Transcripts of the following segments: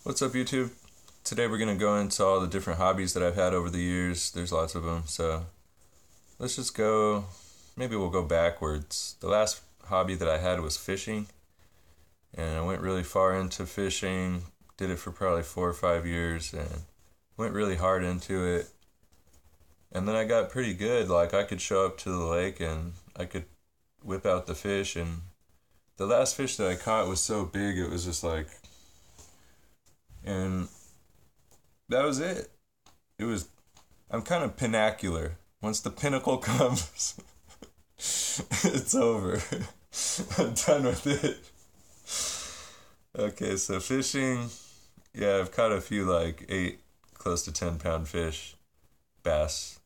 What's up, YouTube? Today we're going to go into all the different hobbies that I've had over the years. There's lots of them, so let's just go, maybe we'll go backwards. The last hobby that I had was fishing, and I went really far into fishing, did it for probably 4 or 5 years, and went really hard into it. And then I got pretty good, like I could show up to the lake and I could whip out the fish, and the last fish that I caught was so big, it was just like, and that was it. I'm kind of pinnacular. Once the pinnacle comes, it's over. I'm done with it. Okay, so fishing, yeah, I've caught a few like 8, close to 10 pound fish, bass,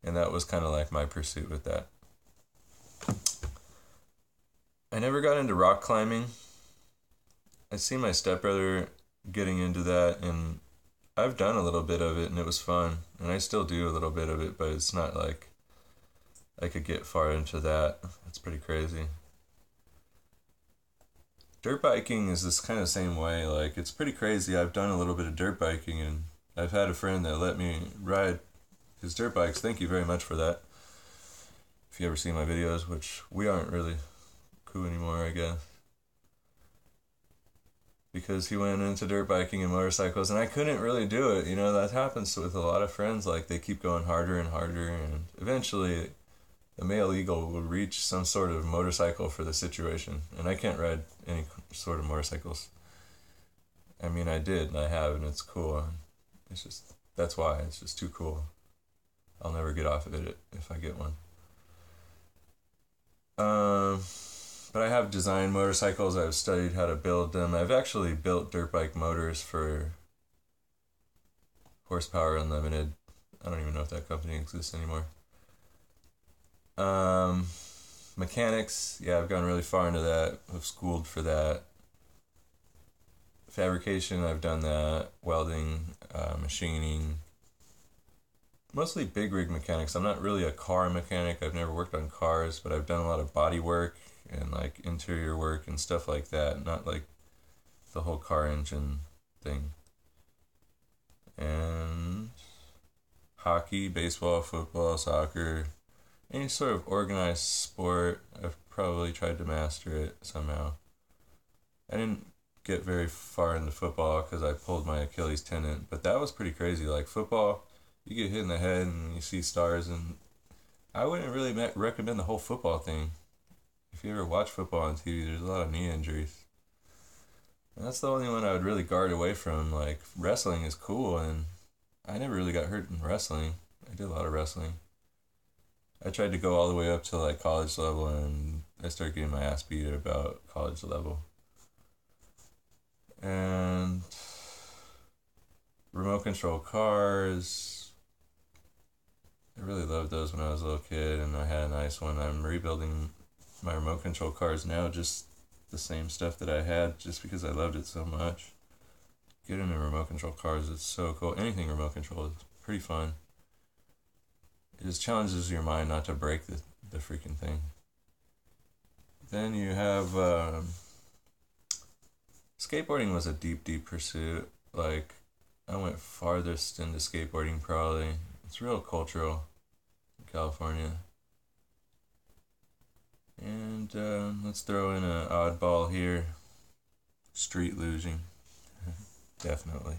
and that was kind of like my pursuit with that. I never got into rock climbing. I see my stepbrother getting into that, and I've done a little bit of it, and it was fun, and I still do a little bit of it, but it's not like I could get far into that. It's pretty crazy. Dirt biking is this kind of same way. Like, it's pretty crazy. I've done a little bit of dirt biking, and I've had a friend that let me ride his dirt bikes. Thank you very much for that. If you ever see my videos, which we aren't really cool anymore, I guess, because he went into dirt biking and motorcycles, and I couldn't really do it. You know, that happens with a lot of friends. Like, they keep going harder and harder, and eventually the male eagle will reach some sort of motorcycle for the situation, and I can't ride any sort of motorcycles. I mean, I did, and I have, and it's cool. It's just, that's why, it's just too cool. I'll never get off of it if I get one. But I have designed motorcycles. I've studied how to build them. I've actually built dirt bike motors for Horsepower Unlimited. I don't even know if that company exists anymore. Mechanics, yeah, I've gone really far into that. I've schooled for that. Fabrication, I've done that. Welding, machining. Mostly big rig mechanics. I'm not really a car mechanic. I've never worked on cars, but I've done a lot of body work and like interior work and stuff like that. Not like the whole car engine thing. And hockey, baseball, football, soccer, any sort of organized sport, I've probably tried to master it somehow. I didn't get very far into football because I pulled my Achilles tendon, but that was pretty crazy. Like, football, you get hit in the head and you see stars, and I wouldn't really recommend the whole football thing. If you ever watch football on TV, there's a lot of knee injuries. And that's the only one I would really guard away from. Like, wrestling is cool, and I never really got hurt in wrestling. I did a lot of wrestling. I tried to go all the way up to like college level, and I started getting my ass beat at about college level. And remote control cars, I really loved those when I was a little kid, and I had a nice one. I'm rebuilding my remote control cars now, just the same stuff that I had, just because I loved it so much. Getting into remote control cars, it's so cool. Anything remote control is pretty fun. It just challenges your mind not to break the freaking thing. Then you have skateboarding was a deep pursuit. Like, I went farthest into skateboarding probably. It's real cultural in California. And let's throw in an oddball here. Street luging. Definitely.